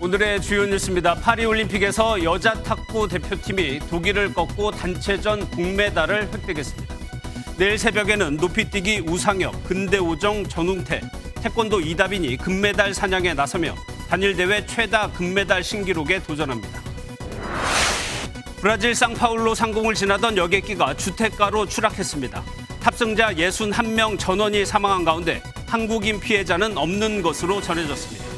오늘의 주요 뉴스입니다. 파리올림픽에서 여자 탁구 대표팀이 독일을 꺾고 단체전 동메달을 획득했습니다. 내일 새벽에는 높이뛰기 우상혁, 근대오정, 전웅태, 태권도 이다빈이 금메달 사냥에 나서며 단일 대회 최다 금메달 신기록에 도전합니다. 브라질 상파울로 상공을 지나던 여객기가 주택가로 추락했습니다. 탑승자 61명 전원이 사망한 가운데 한국인 피해자는 없는 것으로 전해졌습니다.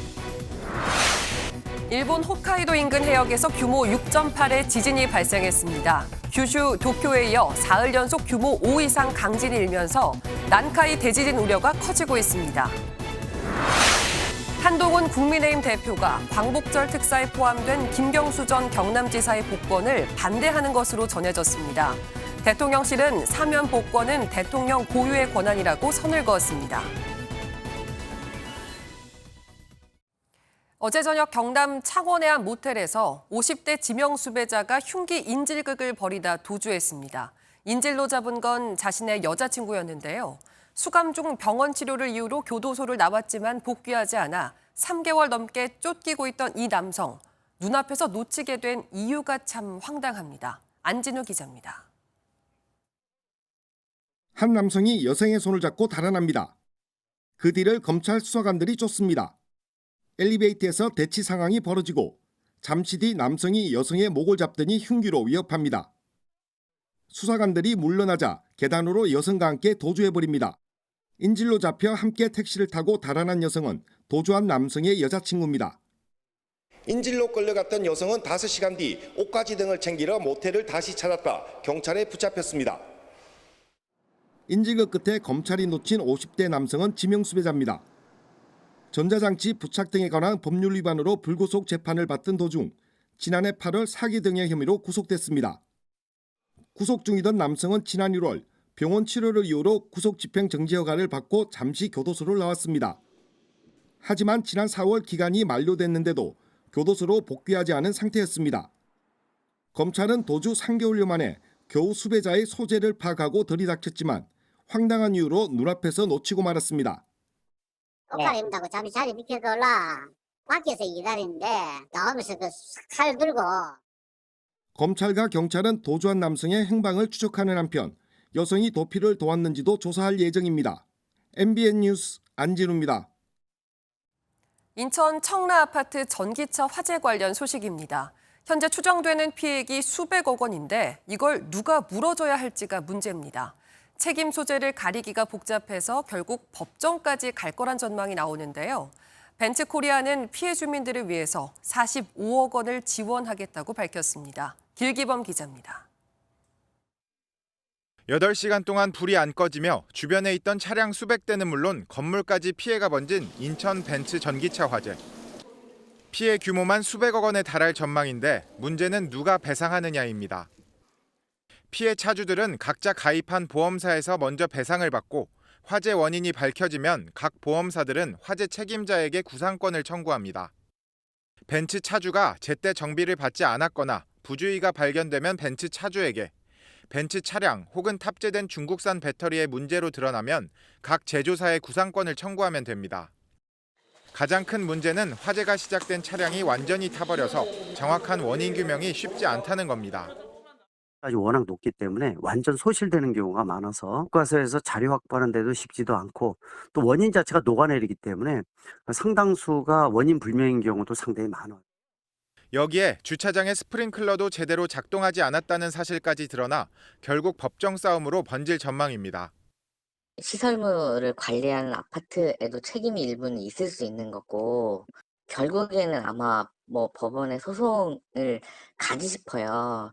일본 홋카이도 인근 해역에서 규모 6.8의 지진이 발생했습니다. 규슈, 도쿄에 이어 사흘 연속 규모 5 이상 강진이 일면서 난카이 대지진 우려가 커지고 있습니다. 한동훈 국민의힘 대표가 광복절 특사에 포함된 김경수 전 경남지사의 복권을 반대하는 것으로 전해졌습니다. 대통령실은 사면 복권은 대통령 고유의 권한이라고 선을 그었습니다. 어제 저녁 경남 창원의 한 모텔에서 50대 지명 수배자가 흉기 인질극을 벌이다 도주했습니다. 인질로 잡은 건 자신의 여자친구였는데요. 수감 중 병원 치료를 이유로 교도소를 나왔지만 복귀하지 않아 3개월 넘게 쫓기고 있던 이 남성. 눈앞에서 놓치게 된 이유가 참 황당합니다. 안진우 기자입니다. 한 남성이 여성의 손을 잡고 달아납니다. 그 뒤를 검찰 수사관들이 쫓습니다. 엘리베이터에서 대치 상황이 벌어지고 잠시 뒤 남성이 여성의 목을 잡더니 흉기로 위협합니다. 수사관들이 물러나자 계단으로 여성과 함께 도주해버립니다. 인질로 잡혀 함께 택시를 타고 달아난 여성은 도주한 남성의 여자친구입니다. 인질로 끌려갔던 여성은 5시간 뒤 옷가지 등을 챙기러 모텔을 다시 찾았다 경찰에 붙잡혔습니다. 인질극 끝에 검찰이 놓친 50대 남성은 지명수배자입니다. 전자장치 부착 등에 관한 법률 위반으로 불구속 재판을 받던 도중 지난해 8월 사기 등의 혐의로 구속됐습니다. 구속 중이던 남성은 지난 1월 병원 치료를 이유로 구속 집행 정지 허가를 받고 잠시 교도소를 나왔습니다. 하지만 지난 4월 기간이 만료됐는데도 교도소로 복귀하지 않은 상태였습니다. 검찰은 도주 3개월여 만에 겨우 수배자의 소재를 파악하고 들이닥쳤지만 황당한 이유로 눈앞에서 놓치고 말았습니다. 옷 입는다고 잠시 자리 비켜달라. 밖에서 기다리는데 나오면서 그 칼 들고. 검찰과 경찰은 도주한 남성의 행방을 추적하는 한편 여성이 도피를 도왔는지도 조사할 예정입니다. MBN 뉴스 안진우입니다. 인천 청라 아파트 전기차 화재 관련 소식입니다. 현재 추정되는 피해액이 수백억 원인데 이걸 누가 물어줘야 할지가 문제입니다. 책임 소재를 가리기가 복잡해서 결국 법정까지 갈 거란 전망이 나오는데요. 벤츠코리아는 피해 주민들을 위해서 45억 원을 지원하겠다고 밝혔습니다. 길기범 기자입니다. 8시간 동안 불이 안 꺼지며 주변에 있던 차량 수백 대는 물론 건물까지 피해가 번진 인천 벤츠 전기차 화재. 피해 규모만 수백억 원에 달할 전망인데 문제는 누가 배상하느냐입니다. 피해 차주들은 각자 가입한 보험사에서 먼저 배상을 받고 화재 원인이 밝혀지면 각 보험사들은 화재 책임자에게 구상권을 청구합니다. 벤츠 차주가 제때 정비를 받지 않았거나 부주의가 발견되면 벤츠 차주에게, 벤츠 차량 혹은 탑재된 중국산 배터리의 문제로 드러나면 각 제조사에 구상권을 청구하면 됩니다. 가장 큰 문제는 화재가 시작된 차량이 완전히 타버려서 정확한 원인 규명이 쉽지 않다는 겁니다. 워낙 높기 때문에 완전 소실되는 경우가 많아서 교과서에서 자료 확보하는 데도 쉽지도 않고 또 원인 자체가 녹아내리기 때문에 상당수가 원인 불명인 경우도 상당히 많아요. 여기에 주차장의 스프링클러도 제대로 작동하지 않았다는 사실까지 드러나 결국 법정 싸움으로 번질 전망입니다. 시설물을 관리하는 아파트에도 책임이 일부는 있을 수 있는 거고 결국에는 아마 법원에 소송을 가지 싶어요.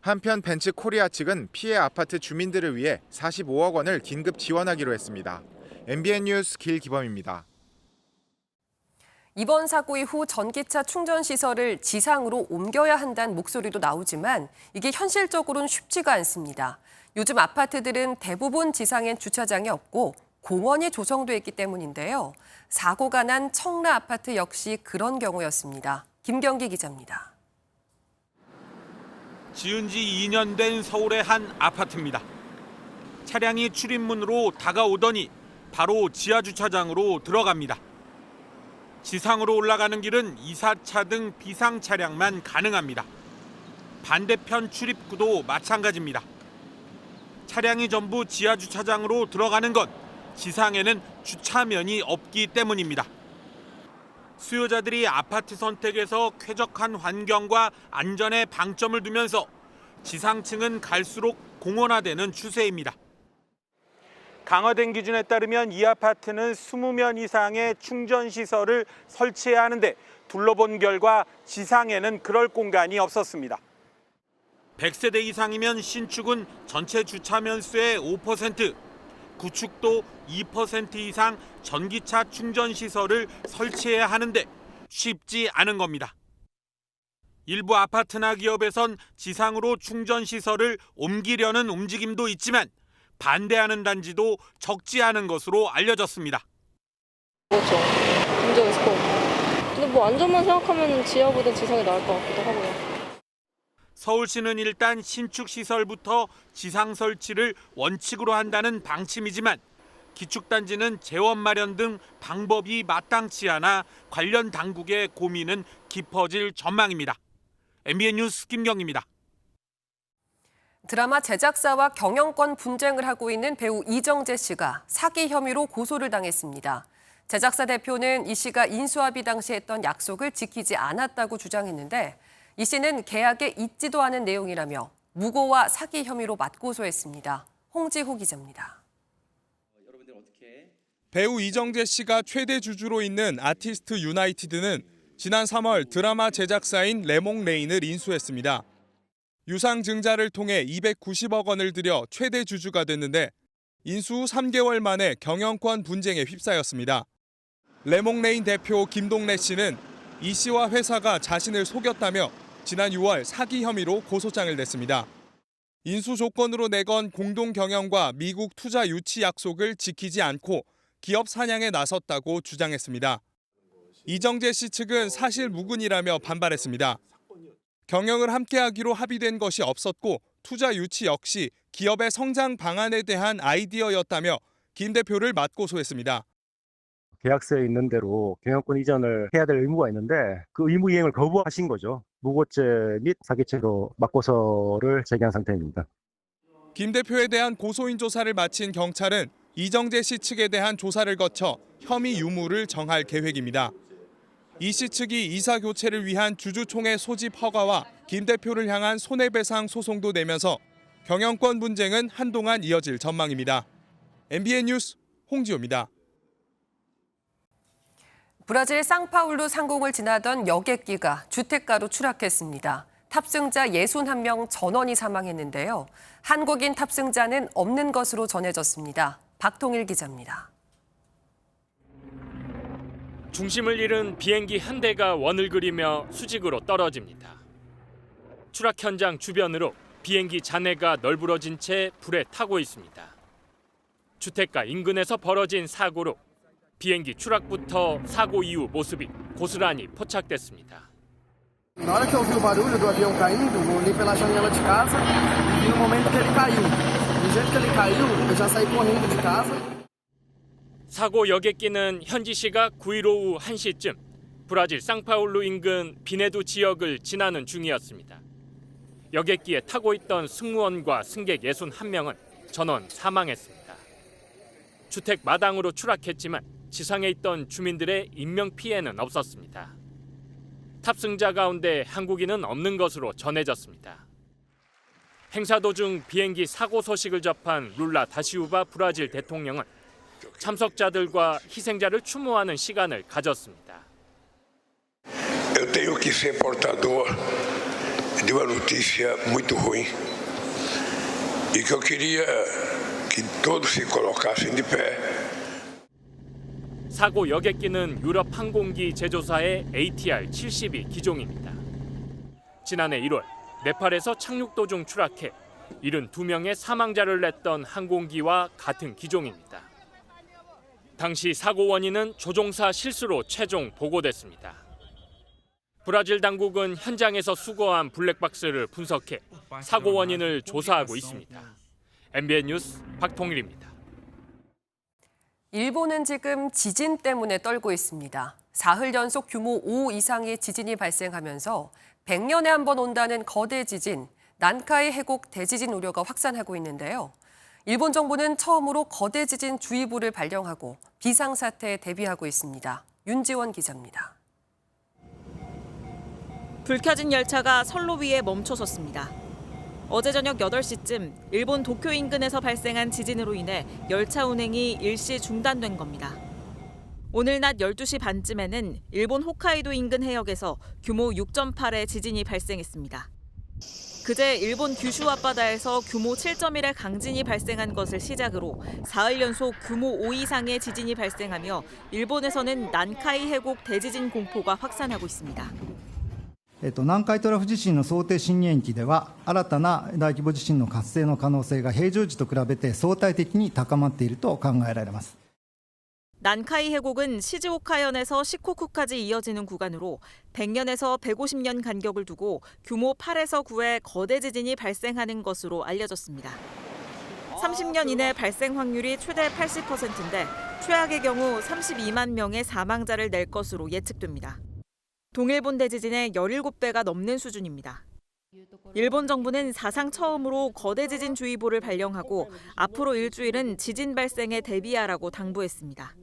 한편 벤츠 코리아 측은 피해 아파트 주민들을 위해 45억 원을 긴급 지원하기로 했습니다. MBN 뉴스 길기범입니다. 이번 사고 이후 전기차 충전 시설을 지상으로 옮겨야 한다는 목소리도 나오지만 이게 현실적으로는 쉽지가 않습니다. 요즘 아파트들은 대부분 지상엔 주차장이 없고 공원이 조성돼 있기 때문인데요. 사고가 난 청라 아파트 역시 그런 경우였습니다. 김경기 기자입니다. 지은 지 2년 된 서울의 한 아파트입니다. 차량이 출입문으로 다가오더니 바로 지하 주차장으로 들어갑니다. 지상으로 올라가는 길은 이사차 등 비상 차량만 가능합니다. 반대편 출입구도 마찬가지입니다. 차량이 전부 지하 주차장으로 들어가는 것, 지상에는 주차면이 없기 때문입니다. 수요자들이 아파트 선택에서 쾌적한 환경과 안전에 방점을 두면서 지상층은 갈수록 공원화되는 추세입니다. 강화된 기준에 따르면 이 아파트는 20면 이상의 충전 시설을 설치해야 하는데 둘러본 결과 지상에는 그럴 공간이 없었습니다. 100세대 이상이면 신축은 전체 주차면 수의 5%, 구축도 2% 이상 전기차 충전 시설을 설치해야 하는데 쉽지 않은 겁니다. 일부 아파트나 기업에선 지상으로 충전 시설을 옮기려는 움직임도 있지만 반대하는 단지도 적지 않은 것으로 알려졌습니다. 그렇죠. 문제가 있을 것 같고. 근데 뭐 안전만 생각하면 지하보다 지상이 나을 것 같기도 하고요. 서울시는 일단 신축 시설부터 지상 설치를 원칙으로 한다는 방침이지만 기축단지는 재원 마련 등 방법이 마땅치 않아 관련 당국의 고민은 깊어질 전망입니다. MBN 뉴스 김경입니다. 드라마 제작사와 경영권 분쟁을 하고 있는 배우 이정재 씨가 사기 혐의로 고소를 당했습니다. 제작사 대표는 이 씨가 인수합의 당시 했던 약속을 지키지 않았다고 주장했는데 이 씨는 계약에 있지도 않은 내용이라며 무고와 사기 혐의로 맞고소했습니다. 홍지호 기자입니다. 배우 이정재 씨가 최대 주주로 있는 아티스트 유나이티드는 지난 3월 드라마 제작사인 레몽레인을 인수했습니다. 유상증자를 통해 290억 원을 들여 최대 주주가 됐는데 인수 후 3개월 만에 경영권 분쟁에 휩싸였습니다. 레몽레인 대표 김동래 씨는 이 씨와 회사가 자신을 속였다며 지난 6월 사기 혐의로 고소장을 냈습니다. 인수 조건으로 내건 공동 경영과 미국 투자 유치 약속을 지키지 않고 기업 사냥에 나섰다고 주장했습니다. 이정재 씨 측은 사실 무근이라며 반발했습니다. 경영을 함께하기로 합의된 것이 없었고 투자 유치 역시 기업의 성장 방안에 대한 아이디어였다며 김 대표를 맞고소했습니다. 계약서에 있는 대로 경영권 이전을 해야 될 의무가 있는데 그 의무 이행을 거부하신 거죠. 무고죄 및 사기죄로 맞고소를 제기한 상태입니다. 김 대표에 대한 고소인 조사를 마친 경찰은 이정재 씨 측에 대한 조사를 거쳐 혐의 유무를 정할 계획입니다. 이 씨 측이 이사 교체를 위한 주주총회 소집 허가와 김 대표를 향한 손해배상 소송도 내면서 경영권 분쟁은 한동안 이어질 전망입니다. MBN 뉴스 홍지호입니다. 브라질 상파울루 상공을 지나던 여객기가 주택가로 추락했습니다. 탑승자 61명 전원이 사망했는데요. 한국인 탑승자는 없는 것으로 전해졌습니다. 박통일 기자입니다. 중심을 잃은 비행기 한 대가 원을 그리며 수직으로 떨어집니다. 추락 현장 주변으로 비행기 잔해가 널브러진 채 불에 타고 있습니다. 주택가 인근에서 벌어진 사고로 비행기 추락부터 사고 이후 모습이 고스란히 포착됐습니다. Na hora que eu vi o barulho do avião caindo, eu olhei pela janela de casa e vi no momento que ele caiu. Do jeito que ele caiu, eu já saí correndo de casa. 사고 여객기는 현지 시각 9일 오후 1시쯤 브라질 상파울루 인근 비네두 지역을 지나는 중이었습니다. 여객기에 타고 있던 승무원과 승객 61명은 전원 사망했습니다. 주택 마당으로 추락했지만 지상에 있던 주민들의 인명피해는 없었습니다. 탑승자 가운데 한국인은 없는 것으로 전해졌습니다. 행사 도중 비행기 사고 소식을 접한 룰라 다시우바 브라질 대통령은 참석자들과 희생자를 추모하는 시간을 가졌습니다. Eu tenho que ser portador de uma notícia muito ruim e que eu queria que todos se colocassem de pé. 사고 여객기는 유럽 항공기 제조사의 ATR-72 기종입니다. 지난해 1월 네팔에서 착륙 도중 추락해 72명의 사망자를 냈던 항공기와 같은 기종입니다. 당시 사고 원인은 조종사 실수로 최종 보고됐습니다. 브라질 당국은 현장에서 수거한 블랙박스를 분석해 사고 원인을 조사하고 있습니다. MBN 뉴스 박통일입니다. 일본은 지금 지진 때문에 떨고 있습니다. 사흘 연속 규모 5 이상의 지진이 발생하면서 100년에 한 번 온다는 거대 지진, 난카이 해곡 대지진 우려가 확산하고 있는데요. 일본 정부는 처음으로 거대 지진 주의보를 발령하고 비상사태에 대비하고 있습니다. 윤지원 기자입니다. 불 켜진 열차가 선로 위에 멈춰섰습니다. 어제 저녁 8시쯤 일본 도쿄 인근에서 발생한 지진으로 인해 열차 운행이 일시 중단된 겁니다. 오늘 낮 12시 반쯤에는 일본 홋카이도 인근 해역에서 규모 6.8의 지진이 발생했습니다. 그제 일본 규슈 앞바다에서 규모 7.1의 강진이 발생한 것을 시작으로 사흘 연속 규모 5 이상의 지진이 발생하며 일본에서는 난카이 해곡 대지진 공포가 확산하고 있습니다. 南海トラフ地震の想定震源域では新たな大規模地震の発生の可能性が平常時と比べて相対的に高まっていると考えられます。 난카이 해곡은 시즈오카현에서 시코쿠까지 이어지는 구간으로 100년에서 150년 간격을 두고 규모 8에서 9의 거대 지진이 발생하는 것으로 알려졌습니다. 30년 이내 발생 확률이 최대 80%인데 최악의 경우 32만 명의 사망자를 낼 것으로 예측됩니다. 동일본 대지진의 17배가 넘는 수준입니다. 일본 정부는 사상 처음으로 거대 지진 주의보를 발령하고 앞으로 일주일은 지진 발생에 대비하라고 당부했습니다.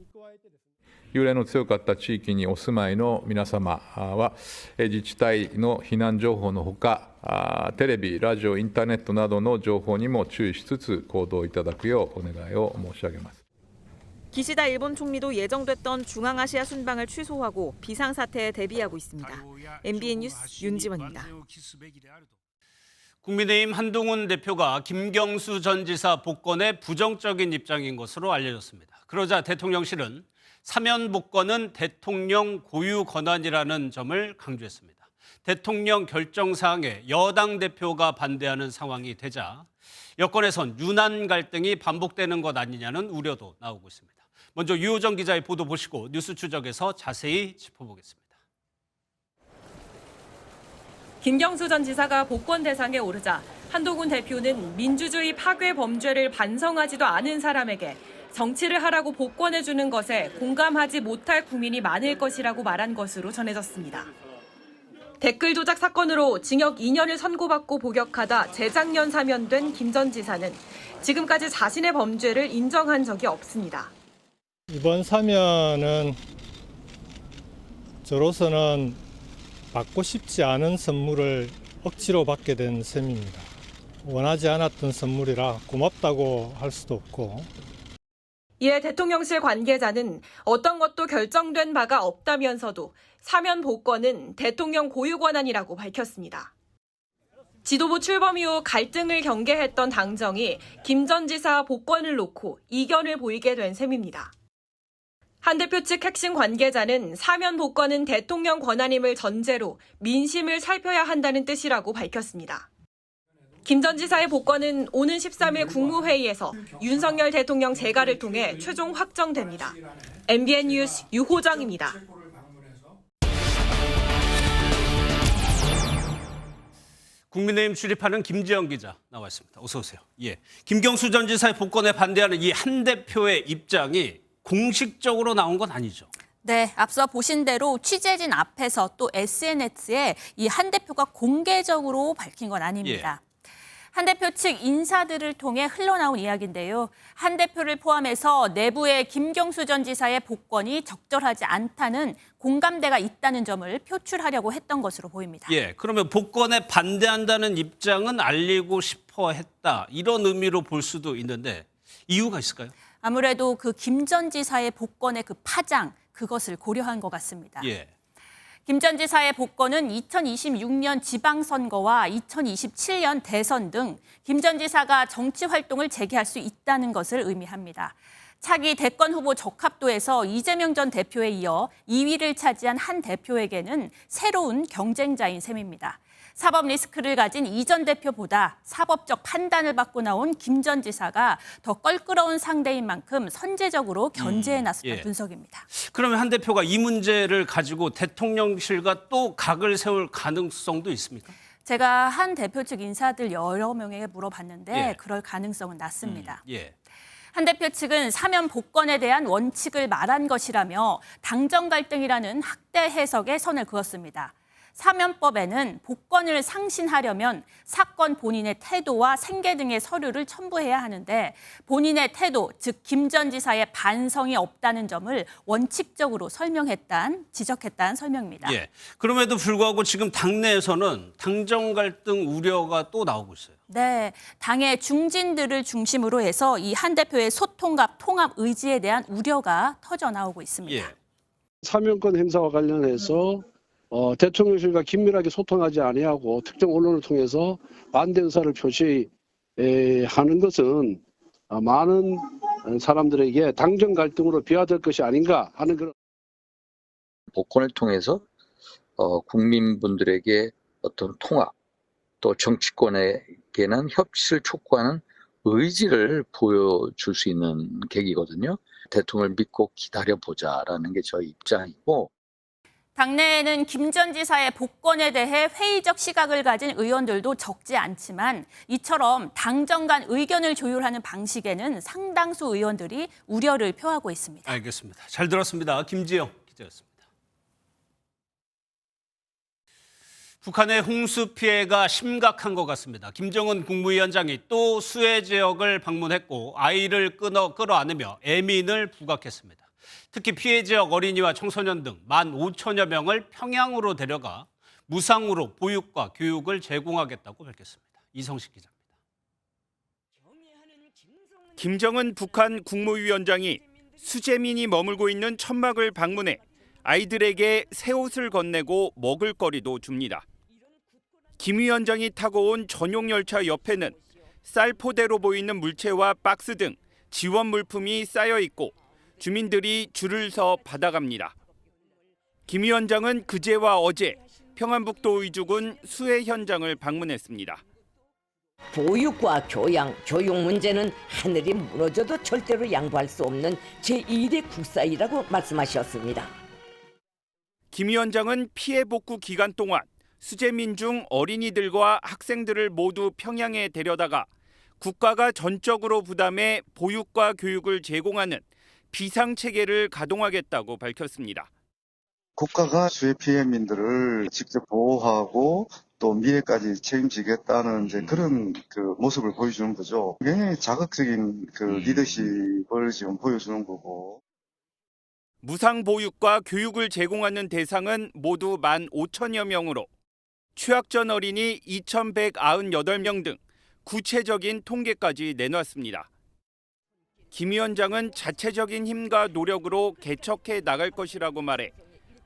揺れの強かった地域にお住まいの皆様は自治体の避難情報のほかテレビ、ラジオ、インターネットなどの情報にも注意しつつ行動いただくようお願いを申し上げます。 기시다 일본 총리도 예정됐던 중앙아시아 순방을 취소하고 비상사태에 대비하고 있습니다. MBN 뉴스 윤지원입니다. 국민의힘 한동훈 대표가 김경수 전 지사 복권에 부정적인 입장인 것으로 알려졌습니다. 그러자 대통령실은 사면 복권은 대통령 고유 권한이라는 점을 강조했습니다. 대통령 결정 사항에 여당 대표가 반대하는 상황이 되자 여권에선 유난 갈등이 반복되는 것 아니냐는 우려도 나오고 있습니다. 먼저 유호정 기자의 보도 보시고 뉴스 추적에서 자세히 짚어보겠습니다. 김경수 전 지사가 복권 대상에 오르자 한동훈 대표는 민주주의 파괴 범죄를 반성하지도 않은 사람에게 정치를 하라고 복권해주는 것에 공감하지 못할 국민이 많을 것이라고 말한 것으로 전해졌습니다. 댓글 조작 사건으로 징역 2년을 선고받고 복역하다 재작년 사면된 김 전 지사는 지금까지 자신의 범죄를 인정한 적이 없습니다. 이번 사면은 저로서는 받고 싶지 않은 선물을 억지로 받게 된 셈입니다. 원하지 않았던 선물이라 고맙다고 할 수도 없고. 이에 대통령실 관계자는 어떤 것도 결정된 바가 없다면서도 사면 복권은 대통령 고유 권한이라고 밝혔습니다. 지도부 출범 이후 갈등을 경계했던 당정이 김 전 지사 복권을 놓고 이견을 보이게 된 셈입니다. 한 대표 측 핵심 관계자는 사면 복권은 대통령 권한임을 전제로 민심을 살펴야 한다는 뜻이라고 밝혔습니다. 김 전 지사의 복권은 오는 13일 국무회의에서 윤석열 대통령 재가를 통해 최종 확정됩니다. MBN 뉴스 유호정입니다. 국민의힘 출입하는 김지영 기자 나와 있습니다. 어서 오세요. 예, 김경수 전 지사의 복권에 반대하는 이 한 대표의 입장이 공식적으로 나온 건 아니죠. 네, 앞서 보신 대로 취재진 앞에서 또 SNS에 이 한 대표가 공개적으로 밝힌 건 아닙니다. 한 대표 측 인사들을 통해 흘러나온 이야기인데요. 한 대표를 포함해서 내부에 김경수 전 지사의 복권이 적절하지 않다는 공감대가 있다는 점을 표출하려고 했던 것으로 보입니다. 예, 그러면 복권에 반대한다는 입장은 알리고 싶어 했다. 이런 의미로 볼 수도 있는데 이유가 있을까요? 아무래도 그 김 전 지사의 복권의 그 파장, 그것을 고려한 것 같습니다. 예. 김 전 지사의 복권은 2026년 지방선거와 2027년 대선 등 김 전 지사가 정치 활동을 재개할 수 있다는 것을 의미합니다. 차기 대권 후보 적합도에서 이재명 전 대표에 이어 2위를 차지한 한 대표에게는 새로운 경쟁자인 셈입니다. 사법 리스크를 가진 이 전 대표보다 사법적 판단을 받고 나온 김 전 지사가 더 껄끄러운 상대인 만큼 선제적으로 견제에 나섰던 분석입니다. 그러면 한 대표가 이 문제를 가지고 대통령실과 또 각을 세울 가능성도 있습니까? 제가 한 대표 측 인사들 여러 명에게 물어봤는데 예. 그럴 가능성은 낮습니다. 예. 한 대표 측은 사면 복권에 대한 원칙을 말한 것이라며 당정 갈등이라는 학대 해석에 선을 그었습니다. 사면법에는 복권을 상신하려면 사건 본인의 태도와 생계 등의 서류를 첨부해야 하는데 본인의 태도, 즉 김 전 지사의 반성이 없다는 점을 원칙적으로 지적했다는 설명입니다. 예. 그럼에도 불구하고 지금 당내에서는 당정 갈등 우려가 또 나오고 있어요. 네, 당의 중진들을 중심으로 해서 이 한 대표의 소통과 통합 의지에 대한 우려가 터져 나오고 있습니다. 예. 사면권 행사와 관련해서 대통령실과 긴밀하게 소통하지 아니하고 특정 언론을 통해서 반대 의사를 표시하는 것은 많은 사람들에게 당정 갈등으로 비화될 것이 아닌가 하는 그런. 복권을 통해서 국민분들에게 어떤 통합, 또 정치권에게는 협치를 촉구하는 의지를 보여줄 수 있는 계기거든요. 대통령을 믿고 기다려보자라는 게 저희 입장이고. 당내에는 김 전 지사의 복권에 대해 회의적 시각을 가진 의원들도 적지 않지만 이처럼 당정 간 의견을 조율하는 방식에는 상당수 의원들이 우려를 표하고 있습니다. 알겠습니다. 잘 들었습니다. 김지영 기자였습니다. 북한의 홍수 피해가 심각한 것 같습니다. 김정은 국무위원장이 또 수해 지역을 방문했고 아이를 끌어안으며 애민을 부각했습니다. 특히 피해 지역 어린이와 청소년 등 15,000여 명을 평양으로 데려가 무상으로 보육과 교육을 제공하겠다고 밝혔습니다. 이성식 기자입니다. 김정은 북한 국무위원장이 수재민이 머물고 있는 천막을 방문해 아이들에게 새 옷을 건네고 먹을거리도 줍니다. 김 위원장이 타고 온 전용 열차 옆에는 쌀포대로 보이는 물체와 박스 등 지원 물품이 쌓여 있고 주민들이 줄을 서 받아갑니다. 김 위원장은 그제와 어제 평안북도 의주군 수해 현장을 방문했습니다. 보육과 교육 문제는 하늘이 무너져도 절대로 양보할 수 없는 제1의 국사이라고 말씀하셨습니다. 김 위원장은 피해 복구 기간 동안 수재민 중 어린이들과 학생들을 모두 평양에 데려다가 국가가 전적으로 부담해 보육과 교육을 제공하는 비상체계를 가동하겠다고 밝혔습니다. 국가가 수해 피해민들을 직접 보호하고 또 미래까지 책임지겠다는 이제 그런 모습을 보여주는 거죠. 굉장히 자극적인 리더십을 지금 보여주는 거고. 무상 보육과 교육을 제공하는 대상은 모두 15,000여 명으로 취약전 어린이 2,198명 등 구체적인 통계까지 내놨습니다. 김 위원장은 자체적인 힘과 노력으로 개척해 나갈 것이라고 말해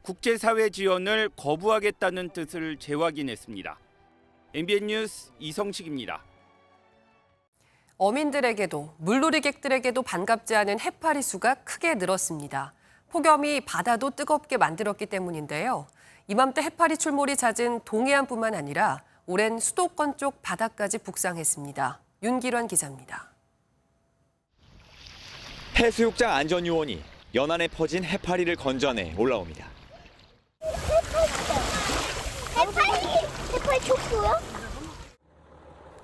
국제사회 지원을 거부하겠다는 뜻을 재확인했습니다. MBN 뉴스 이성식입니다. 어민들에게도 물놀이객들에게도 반갑지 않은 해파리 수가 크게 늘었습니다. 폭염이 바다도 뜨겁게 만들었기 때문인데요. 이맘때 해파리 출몰이 잦은 동해안뿐만 아니라 오랜 수도권 쪽 바다까지 북상했습니다. 윤기란 기자입니다. 해수욕장 안전요원이 연안에 퍼진 해파리를 건져내 올라옵니다. 해파리 촉수요?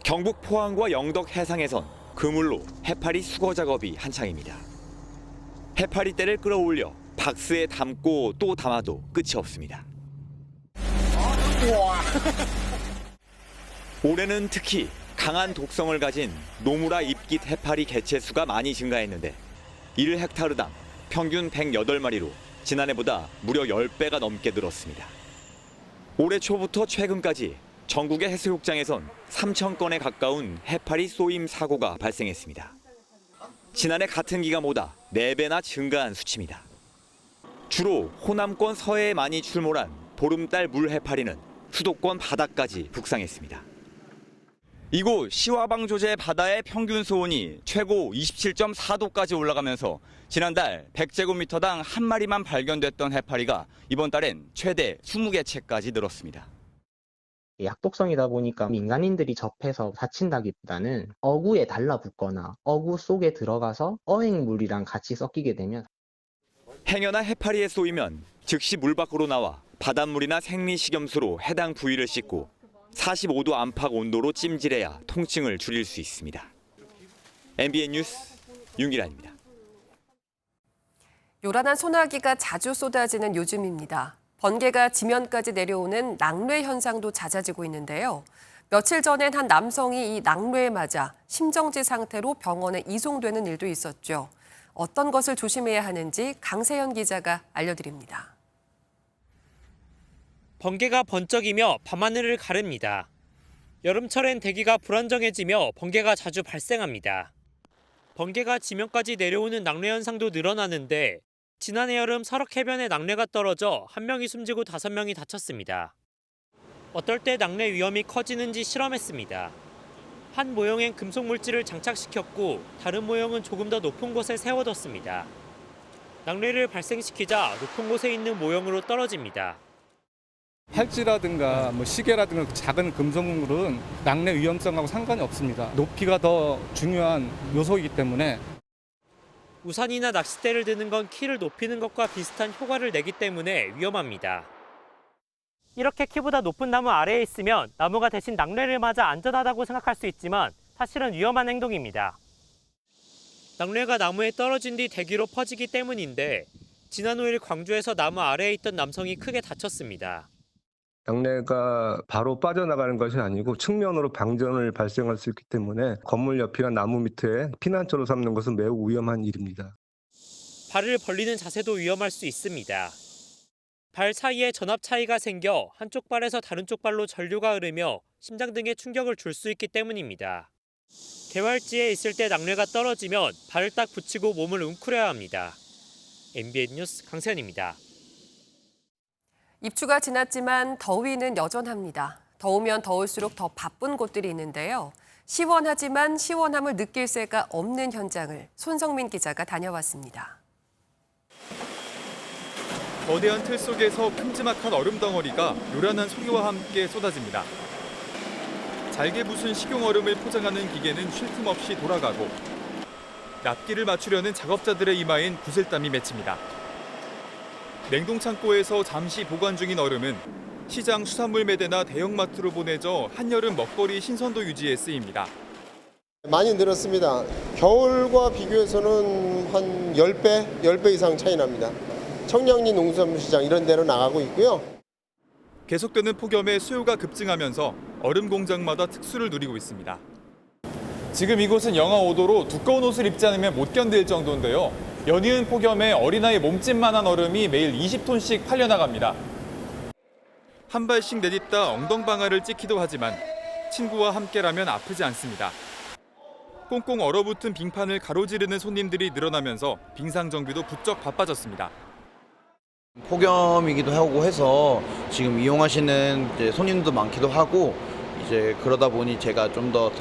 경북 포항과 영덕 해상에선 그물로 해파리 수거 작업이 한창입니다. 해파리떼를 끌어올려 박스에 담고 또 담아도 끝이 없습니다. 올해는 특히 강한 독성을 가진 노무라 잎깃 해파리 개체 수가 많이 증가했는데 1헥타르당 평균 108마리로 지난해보다 무려 10배가 넘게 늘었습니다. 올해 초부터 최근까지 전국의 해수욕장에선 3,000건에 가까운 해파리 쏘임 사고가 발생했습니다. 지난해 같은 기간보다 4배나 증가한 수치입니다. 주로 호남권 서해에 많이 출몰한 보름달 물해파리는 수도권 바다까지 북상했습니다. 이곳 시화방조제 바다의 평균 수온이 최고 27.4도까지 올라가면서 지난달 100제곱미터당 한 마리만 발견됐던 해파리가 이번 달엔 최대 20개체까지 늘었습니다. 약독성이다 보니까 민간인들이 접해서 다친다기보다는 어구에 달라붙거나 어구 속에 들어가서 어획물이랑 같이 섞이게 되면 행여나 해파리에 쏘이면 즉시 물 밖으로 나와 바닷물이나 생리식염수로 해당 부위를 씻고 45도 안팎 온도로 찜질해야 통증을 줄일 수 있습니다. MBN 뉴스 윤기란입니다. 요란한 소나기가 자주 쏟아지는 요즘입니다. 번개가 지면까지 내려오는 낙뢰 현상도 잦아지고 있는데요. 며칠 전엔 한 남성이 이 낙뢰에 맞아 심정지 상태로 병원에 이송되는 일도 있었죠. 어떤 것을 조심해야 하는지 강세현 기자가 알려드립니다. 번개가 번쩍이며 밤하늘을 가릅니다. 여름철엔 대기가 불안정해지며 번개가 자주 발생합니다. 번개가 지면까지 내려오는 낙뢰 현상도 늘어나는데 지난해 여름 설악 해변에 낙뢰가 떨어져 1명이 숨지고 5명이 다쳤습니다. 어떨 때 낙뢰 위험이 커지는지 실험했습니다. 한 모형엔 금속 물질을 장착시켰고 다른 모형은 조금 더 높은 곳에 세워뒀습니다. 낙뢰를 발생시키자 높은 곳에 있는 모형으로 떨어집니다. 팔찌라든가 시계라든가 작은 금속물은 낙뢰 위험성하고 상관이 없습니다. 높이가 더 중요한 요소이기 때문에. 우산이나 낚싯대를 드는 건 키를 높이는 것과 비슷한 효과를 내기 때문에 위험합니다. 이렇게 키보다 높은 나무 아래에 있으면 나무가 대신 낙뢰를 맞아 안전하다고 생각할 수 있지만 사실은 위험한 행동입니다. 낙뢰가 나무에 떨어진 뒤 대기로 퍼지기 때문인데 지난 5일 광주에서 나무 아래에 있던 남성이 크게 다쳤습니다. 낙뢰가 바로 빠져나가는 것이 아니고 측면으로 방전을 발생할 수 있기 때문에 건물 옆이나 나무 밑에 피난처로 삼는 것은 매우 위험한 일입니다. 발을 벌리는 자세도 위험할 수 있습니다. 발 사이에 전압 차이가 생겨 한쪽 발에서 다른 쪽 발로 전류가 흐르며 심장 등에 충격을 줄 수 있기 때문입니다. 개활지에 있을 때 낙뢰가 떨어지면 발을 딱 붙이고 몸을 웅크려야 합니다. MBN 뉴스 강세현입니다. 입추가 지났지만 더위는 여전합니다. 더우면 더울수록 더 바쁜 곳들이 있는데요. 시원하지만 시원함을 느낄 새가 없는 현장을 손성민 기자가 다녀왔습니다. 거대한 틀 속에서 큼지막한 얼음 덩어리가 요란한 소리와 함께 쏟아집니다. 잘게 부순 식용 얼음을 포장하는 기계는 쉴 틈 없이 돌아가고 납기를 맞추려는 작업자들의 이마엔 구슬땀이 맺힙니다. 냉동창고에서 잠시 보관 중인 얼음은 시장 수산물 매대나 대형마트로 보내져 한여름 먹거리 신선도 유지에 쓰입니다. 많이 늘었습니다. 겨울과 비교해서는 한 10배 이상 차이 납니다. 청량리 농수산물시장 이런 데로 나가고 있고요. 계속되는 폭염에 수요가 급증하면서 얼음 공장마다 특수를 누리고 있습니다. 지금 이곳은 영하 5도로 두꺼운 옷을 입지 않으면 못 견딜 정도인데요. 연이은 폭염에 어린아이 몸집만한 얼음이 매일 20톤씩 팔려나갑니다. 한 발씩 내딛다 엉덩방아를 찍기도 하지만 친구와 함께라면 아프지 않습니다. 꽁꽁 얼어붙은 빙판을 가로지르는 손님들이 늘어나면서 빙상 정비도 부쩍 바빠졌습니다. 폭염이기도 하고 해서 지금 이용하시는 손님도 많기도 하고 이제 그러다 보니 제가 좀 더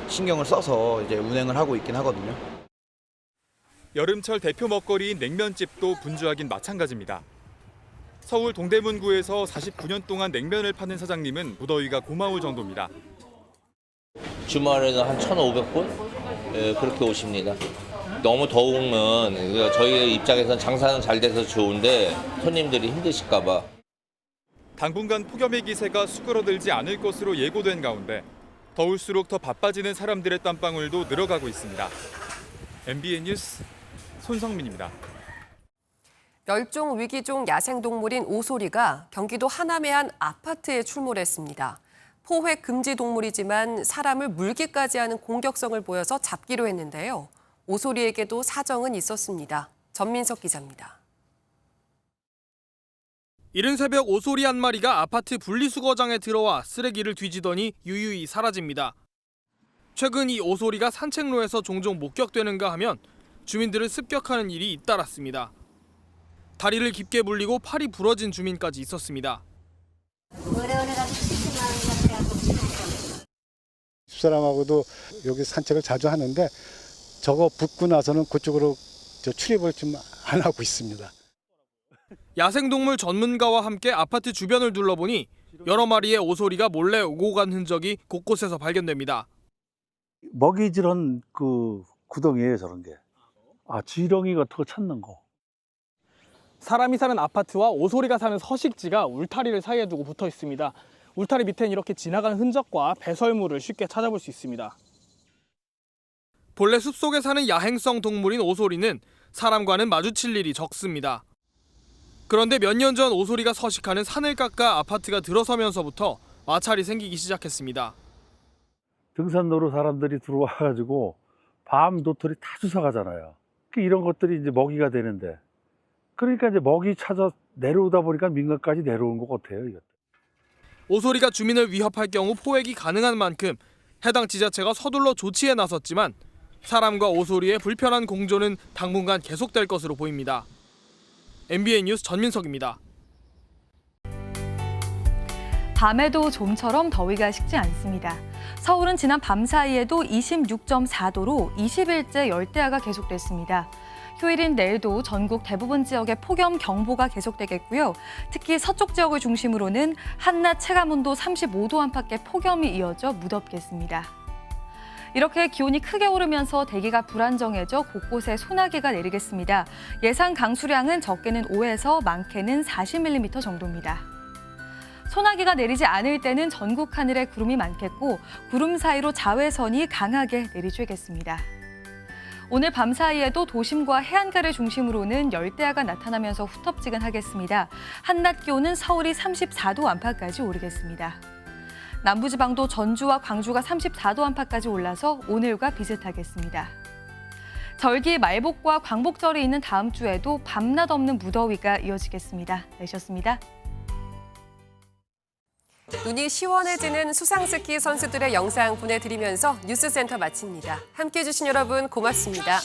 신경을 써서 이제 운행을 하고 있긴 하거든요. 여름철 대표 먹거리인 냉면집도 분주하긴 마찬가지입니다. 서울 동대문구에서 49년 동안 냉면을 파는 사장님은 무더위가 고마울 정도입니다. 주말에는 한 1,500분 그렇게 오십니다. 너무 더우면 저희 입장에서는 장사는 잘 돼서 좋은데 손님들이 힘드실까 봐. 당분간 폭염의 기세가 수그러들지 않을 것으로 예고된 가운데 더울수록 더 바빠지는 사람들의 땀방울도 늘어가고 있습니다. MBN 뉴스 손성민입니다. 멸종 위기종 야생동물인 오소리가 경기도 하남의 한 아파트에 출몰했습니다. 포획 금지 동물이지만 사람을 물기까지 하는 공격성을 보여서 잡기로 했는데요. 오소리에게도 사정은 있었습니다. 전민석 기자입니다. 이른 새벽 오소리 한 마리가 아파트 분리수거장에 들어와 쓰레기를 뒤지더니 유유히 사라집니다. 최근 이 오소리가 산책로에서 종종 목격되는가 하면 주민들을 습격하는 일이 잇따랐습니다. 다리를 깊게 물리고 팔이 부러진 주민까지 있었습니다. 집사람하고도 여기 산책을 자주 하는데 저거 붙고 나서는 그쪽으로 출입을 좀 안 하고 있습니다. 야생동물 전문가와 함께 아파트 주변을 둘러보니 여러 마리의 오소리가 몰래 오고 간 흔적이 곳곳에서 발견됩니다. 먹이질한 그 구덩이에요, 저런 게. 지렁이 같은 거 찾는 거. 사람이 사는 아파트와 오소리가 사는 서식지가 울타리를 사이에 두고 붙어 있습니다. 울타리 밑엔 이렇게 지나가는 흔적과 배설물을 쉽게 찾아볼 수 있습니다. 본래 숲속에 사는 야행성 동물인 오소리는 사람과는 마주칠 일이 적습니다. 그런데 몇 년 전 오소리가 서식하는 산을 깎아 아파트가 들어서면서부터 마찰이 생기기 시작했습니다. 등산로로 사람들이 들어와가지고 밤 도토리 다 주워가잖아요. 이런 것들이 이제 먹이가 되는데, 그러니까 이제 먹이 찾아 내려오다 보니까 민가까지 내려온 것 같아요. 이것도. 오소리가 주민을 위협할 경우 포획이 가능한 만큼 해당 지자체가 서둘러 조치에 나섰지만 사람과 오소리의 불편한 공존은 당분간 계속될 것으로 보입니다. MBN 뉴스 전민석입니다. 밤에도 좀처럼 더위가 식지 않습니다. 서울은 지난 밤 사이에도 26.4도로 20일째 열대야가 계속됐습니다. 휴일인 내일도 전국 대부분 지역에 폭염 경보가 계속되겠고요. 특히 서쪽 지역을 중심으로는 한낮 체감온도 35도 안팎의 폭염이 이어져 무덥겠습니다. 이렇게 기온이 크게 오르면서 대기가 불안정해져 곳곳에 소나기가 내리겠습니다. 예상 강수량은 적게는 5에서 많게는 40mm 정도입니다. 소나기가 내리지 않을 때는 전국 하늘에 구름이 많겠고 구름 사이로 자외선이 강하게 내리쬐겠습니다. 오늘 밤 사이에도 도심과 해안가를 중심으로는 열대야가 나타나면서 후텁지근하겠습니다. 한낮 기온은 서울이 34도 안팎까지 오르겠습니다. 남부지방도 전주와 광주가 34도 안팎까지 올라서 오늘과 비슷하겠습니다. 절기 말복과 광복절이 있는 다음 주에도 밤낮 없는 무더위가 이어지겠습니다. 내셨습니다. 눈이 시원해지는 수상스키 선수들의 영상 보내드리면서 뉴스센터 마칩니다. 함께해 주신 여러분 고맙습니다.